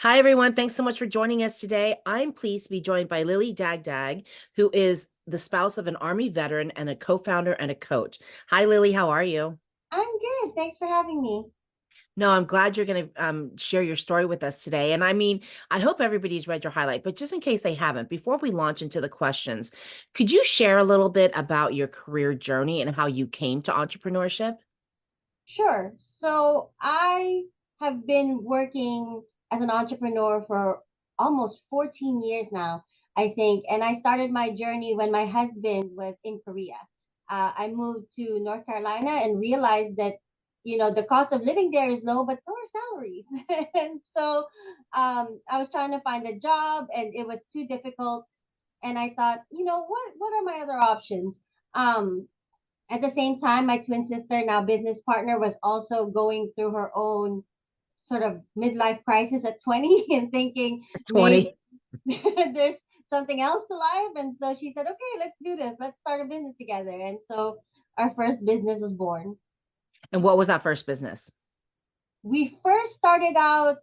Hi, everyone. Thanks so much for joining us today. I'm pleased to be joined by Lily Dagdag, who is the spouse of an Army veteran and a co-founder and a coach. Hi, Lily. How are you? I'm good. Thanks for having me. No, I'm glad you're going to share your story with us today. And I mean, I hope everybody's read your highlight, but just in case they haven't, before we launch into the questions, could you share a little bit about your career journey and how you came to entrepreneurship? Sure. So I have been working as an entrepreneur for almost 14 years now, I think. And I started my journey when my husband was in Korea. I moved to North Carolina and realized that, the cost of living there is low, but so are salaries. And so I was trying to find a job and it was too difficult. And I thought, what are my other options? Um, At the same time, my twin sister, now business partner, was also going through her own sort of midlife crisis at 20 and thinking maybe 20. there's something else to life. And so she said, okay, let's do this. Let's start a business together. And so our first business was born. And what was that first business? We first started out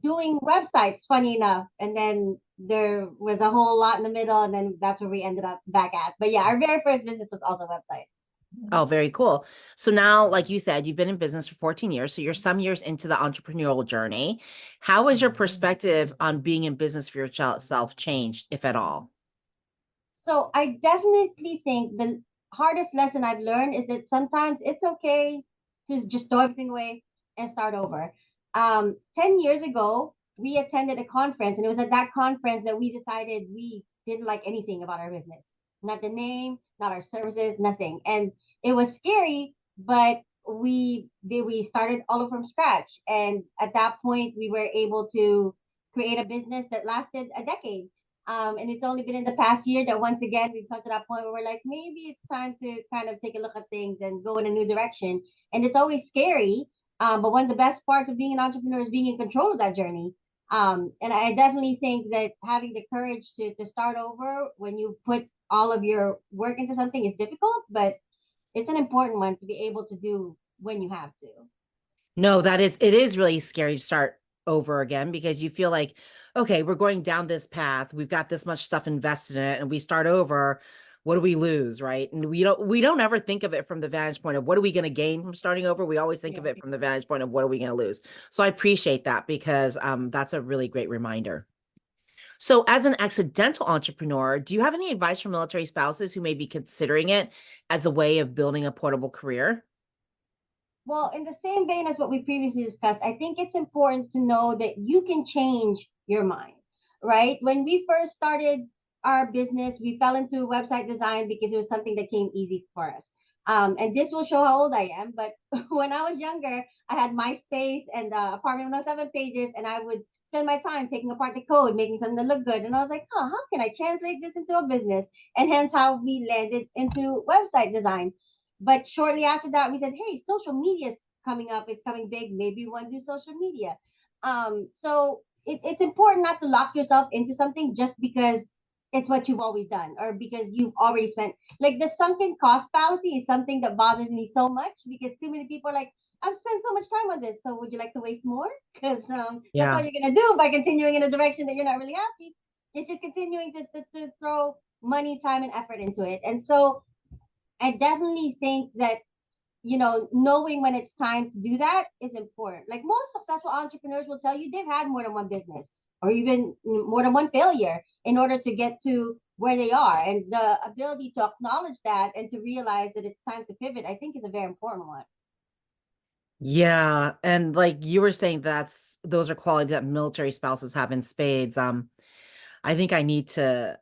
doing websites, funny enough. And then there was a whole lot in the middle. And then that's where we ended up back at. But yeah, our very first business was also website. Oh, very cool. So now, like you said, you've been in business for 14 years. So you're some years into the entrepreneurial journey. How has your perspective on being in business for yourself changed, if at all? So I definitely think the hardest lesson I've learned is that sometimes it's okay to just throw everything away and start over. 10 years ago, we attended a conference, and it was at that conference that we decided we didn't like anything about our business, not the name, not our services, nothing. And it was scary, but we started all over from scratch. And at that point, we were able to create a business that lasted a decade. And it's only been in the past year that once again we've come to that point where we're like, maybe it's time to kind of take a look at things and go in a new direction. And it's always scary. But one of the best parts of being an entrepreneur is being in control of that journey. And I definitely think that having the courage to start over when you put all of your work into something is difficult, but it's an important one to be able to do when you have to. No, it is really scary to start over again because you feel like, okay, we're going down this path. We've got this much stuff invested in it and we start over. What do we lose, right? And we don't ever think of it from the vantage point of what are we going to gain from starting over. We always think of Yeah. it from the vantage point of what are we going to lose. So I appreciate that because that's a really great reminder. So, as an accidental entrepreneur, do you have any advice for military spouses who may be considering it as a way of building a portable career? Well, in the same vein as what we previously discussed, I think it's important to know that you can change your mind, right? When we first started our business, we fell into website design because it was something that came easy for us. And this will show how old I am, but when I was younger, I had MySpace and Apartment 107 pages, and I would spend my time taking apart the code, making something that looked good. And I was like, oh, how can I translate this into a business? And hence how we landed into website design. But shortly after that, we said, hey, social media is coming up. It's coming big. Maybe we want to do social media. So it's important not to lock yourself into something just because it's what you've always done or because you've already spent. Like the sunken cost fallacy is something that bothers me so much because too many people are like, I've spent so much time on this. So would you like to waste more? Because that's all Yeah. you're going to do by continuing in a direction that you're not really happy. It's just continuing to throw money, time, and effort into it. And so I definitely think that knowing when it's time to do that is important. Like most successful entrepreneurs will tell you, they've had more than one business or even more than one failure in order to get to where they are. And the ability to acknowledge that and to realize that it's time to pivot, I think is a very important one. Yeah, and like you were saying, those are qualities that military spouses have in spades. I think I need to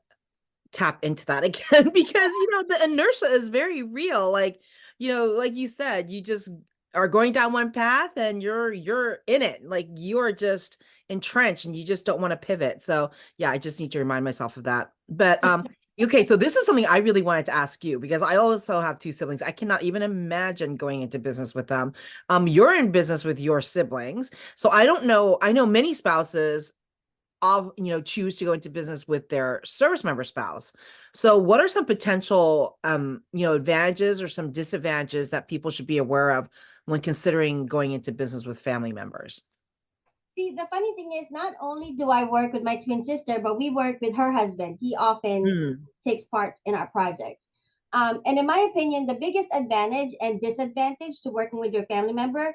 tap into that again because the inertia is very real. Like, like you said, you just are going down one path and you're in it. Like you are just entrenched and you just don't want to pivot. So yeah, I just need to remind myself of that. But okay, so this is something I really wanted to ask you because I also have two siblings. I cannot even imagine going into business with them. You're in business with your siblings. So I don't know. I know many spouses of choose to go into business with their service member spouse. So what are some potential advantages or some disadvantages that people should be aware of when considering going into business with family members? See, the funny thing is, not only do I work with my twin sister, but we work with her husband. He often Mm, takes part in our projects. And in my opinion, the biggest advantage and disadvantage to working with your family member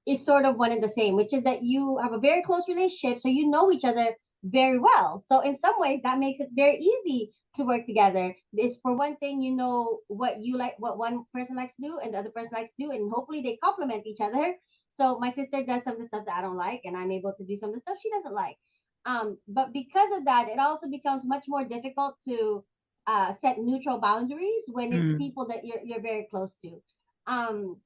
is sort of one and the same, which is that you have a very close relationship, so you know each other very well. So in some ways, that makes it very easy to work together. Is for one thing, you know what you like, what one person likes to do, and the other person likes to do, and hopefully they complement each other. So my sister does some of the stuff that I don't like, and I'm able to do some of the stuff she doesn't like. But because of that, it also becomes much more difficult to set neutral boundaries when it's mm. people that you're very close to. Um,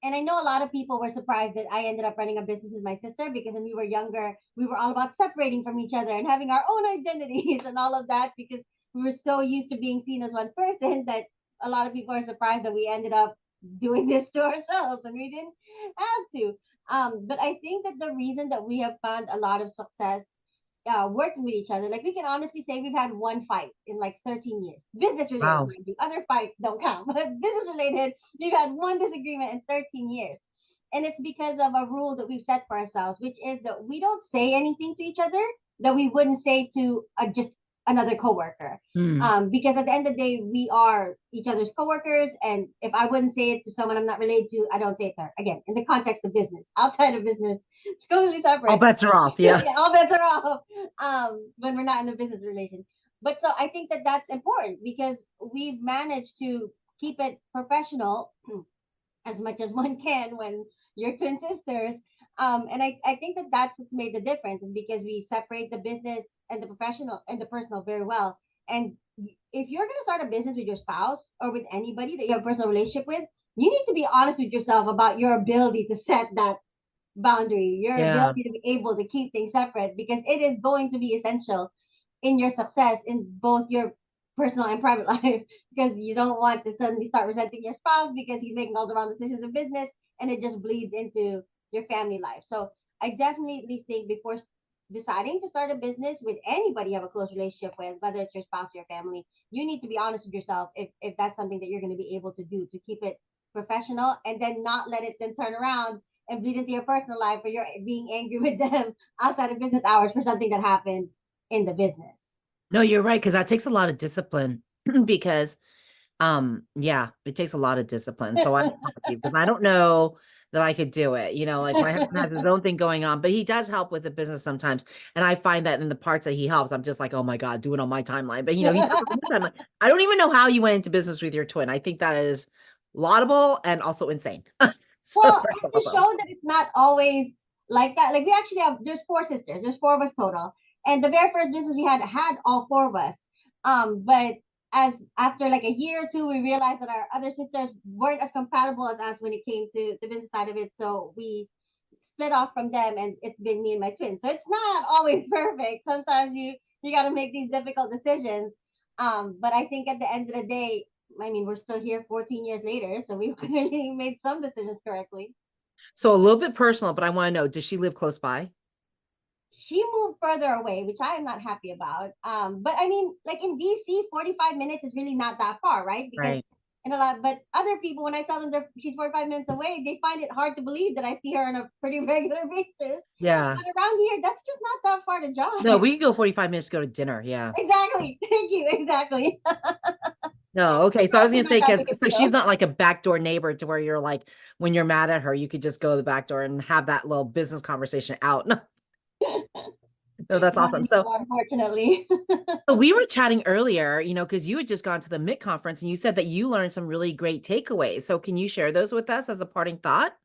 and I know a lot of people were surprised that I ended up running a business with my sister because when we were younger, we were all about separating from each other and having our own identities and all of that because we were so used to being seen as one person that a lot of people are surprised that we ended up doing this to ourselves when we didn't have to. But I think that the reason that we have found a lot of success working with each other. Like we can honestly say we've had one fight in like 13 years. Business related, Wow. mind you. Other fights don't count, but business related, we've had one disagreement in 13 years. And it's because of a rule that we've set for ourselves, which is that we don't say anything to each other that we wouldn't say to just another coworker. Mm. Because at the end of the day, we are each other's coworkers, and if I wouldn't say it to someone I'm not related to, I don't say it to her. Again, in the context of business, outside of business, it's totally All separate. bets are off. Yeah. Yeah, all bets are off when we're not in a business relation. But so I think that that's important because we've managed to keep it professional as much as one can when you're twin sisters. And I think that that's what's made the difference is because we separate the business and the professional and the personal very well. And if you're going to start a business with your spouse or with anybody that you have a personal relationship with, you need to be honest with yourself about your ability to set that boundary, your Yeah. ability to be able to keep things separate because it is going to be essential in your success in both your personal and private life because you don't want to suddenly start resenting your spouse because he's making all the wrong decisions in business and it just bleeds into your family life. So I definitely think before deciding to start a business with anybody you have a close relationship with, whether it's your spouse or your family, you need to be honest with yourself if that's something that you're going to be able to do to keep it professional and then not let it then turn around and bleed into your personal life or you're being angry with them outside of business hours for something that happened in the business. No, you're right, because that takes a lot of discipline because yeah, it takes a lot of discipline. So I applaud you because I don't know that I could do it. Like my husband has his own thing going on, but he does help with the business sometimes. And I find that in the parts that he helps, I'm just like, oh my God, do it on my timeline. But he does it on his timeline. I don't even know how you went into business with your twin. I think that is laudable and also insane. So Well, that's and to awesome. show that it's not always like that, like we actually have, there's four sisters, there's four of us total. And the very first business we had all four of us. But as after like a year or two, we realized that our other sisters weren't as compatible as us when it came to the business side of it. So we split off from them and it's been me and my twin. So it's not always perfect. Sometimes you got to make these difficult decisions. But I think at the end of the day, I mean, we're still here 14 years later, so we clearly made some decisions correctly. So a little bit personal, but I want to know, does she live close by? She moved further away, which I am not happy about. But I mean, like in DC, 45 minutes is really not that far, right? Because Right. in a lot, but other people, when I tell them she's 45 minutes away, they find it hard to believe that I see her on a pretty regular basis. Yeah. But around here, that's just not that far to No, drive. we can go 45 minutes to go to dinner. Yeah. Exactly. Thank you. Exactly. No, okay. So I was gonna Not say, that big because a so she's deal. not like a backdoor neighbor to where you're like, when you're mad at her, you could just go to the back door and have that little business conversation out. No, no, that's Not awesome. So anymore, unfortunately. we were chatting earlier, because you had just gone to the MIT conference and you said that you learned some really great takeaways. So can you share those with us as a parting thought?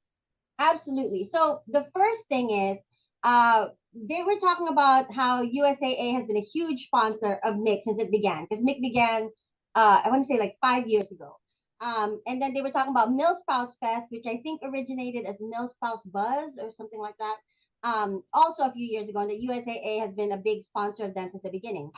Absolutely. So the first thing is, they were talking about how USAA has been a huge sponsor of MIC since it began, because MIC began, I want to say like 5 years ago. And then they were talking about Milspouse Fest, which I think originated as Milspouse Buzz or something like that. Also a few years ago, and the USAA has been a big sponsor of them since the beginning.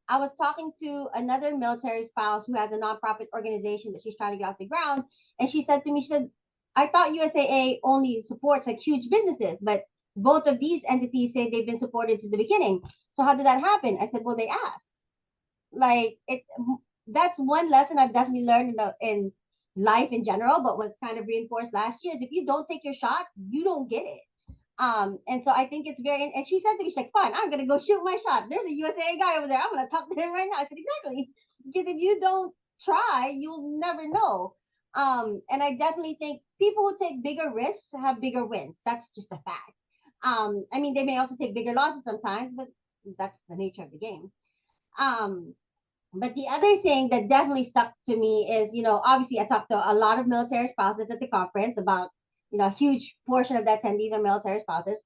I was talking to another military spouse who has a nonprofit organization that she's trying to get off the ground, and she said to me, she said, I thought USAA only supports like huge businesses, but both of these entities say they've been supported since the beginning. So how did that happen? I said, well, they asked. Like it, that's one lesson I've definitely learned in life in general, but was kind of reinforced last year. Is if you don't take your shot, you don't get it. And so I think it's very, and she said to me, she's like, fine, I'm gonna go shoot my shot. There's a USAA guy over there. I'm gonna talk to him right now. I said, exactly. Because if you don't try, you'll never know. And I definitely think people who take bigger risks have bigger wins. That's just a fact. I mean, they may also take bigger losses sometimes, but that's the nature of the game. Um, but the other thing that definitely stuck to me is, obviously I talked to a lot of military spouses at the conference about, a huge portion of the attendees are military spouses.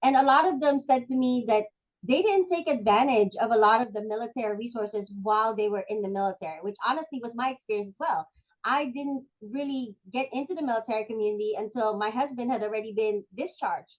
And a lot of them said to me that they didn't take advantage of a lot of the military resources while they were in the military, which honestly was my experience as well. I didn't really get into the military community until my husband had already been discharged,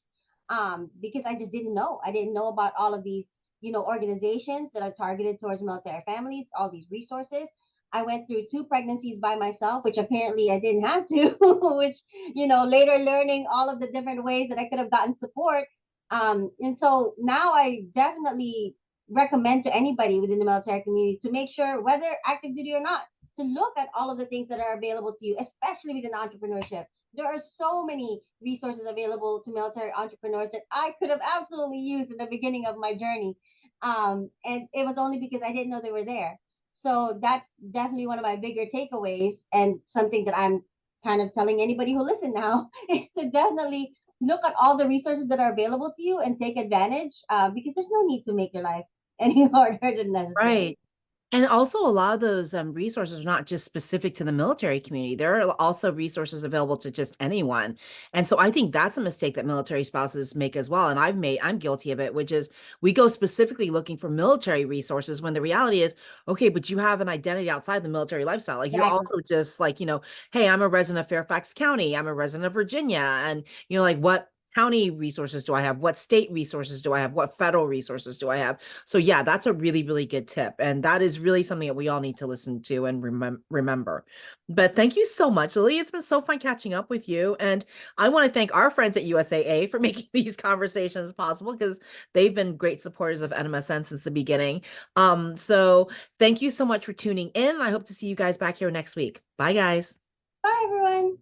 because I just didn't know. I didn't know about all of these organizations that are targeted towards military families, all these resources. I went through 2 pregnancies by myself, which apparently I didn't have to, which, later learning all of the different ways that I could have gotten support. And so now I definitely recommend to anybody within the military community to make sure, whether active duty or not, to look at all of the things that are available to you, especially within entrepreneurship. There are so many resources available to military entrepreneurs that I could have absolutely used in the beginning of my journey. And it was only because I didn't know they were there. So that's definitely one of my bigger takeaways, and something that I'm kind of telling anybody who listen now is to definitely look at all the resources that are available to you and take advantage, because there's no need to make your life any harder than necessary. Right. And also, a lot of those resources are not just specific to the military community. There are also resources available to just anyone. And so I think that's a mistake that military spouses make as well. And I'm guilty of it, which is we go specifically looking for military resources when the reality is, okay, but you have an identity outside the military lifestyle. Like you're Exactly. also just like, hey, I'm a resident of Fairfax County. I'm a resident of Virginia. And, like what county resources do I have? What state resources do I have? What federal resources do I have? So yeah, that's a really, really good tip. And that is really something that we all need to listen to and remember. But thank you so much, Lily. It's been so fun catching up with you. And I want to thank our friends at USAA for making these conversations possible because they've been great supporters of NMSN since the beginning. So thank you so much for tuning in. I hope to see you guys back here next week. Bye, guys. Bye, everyone.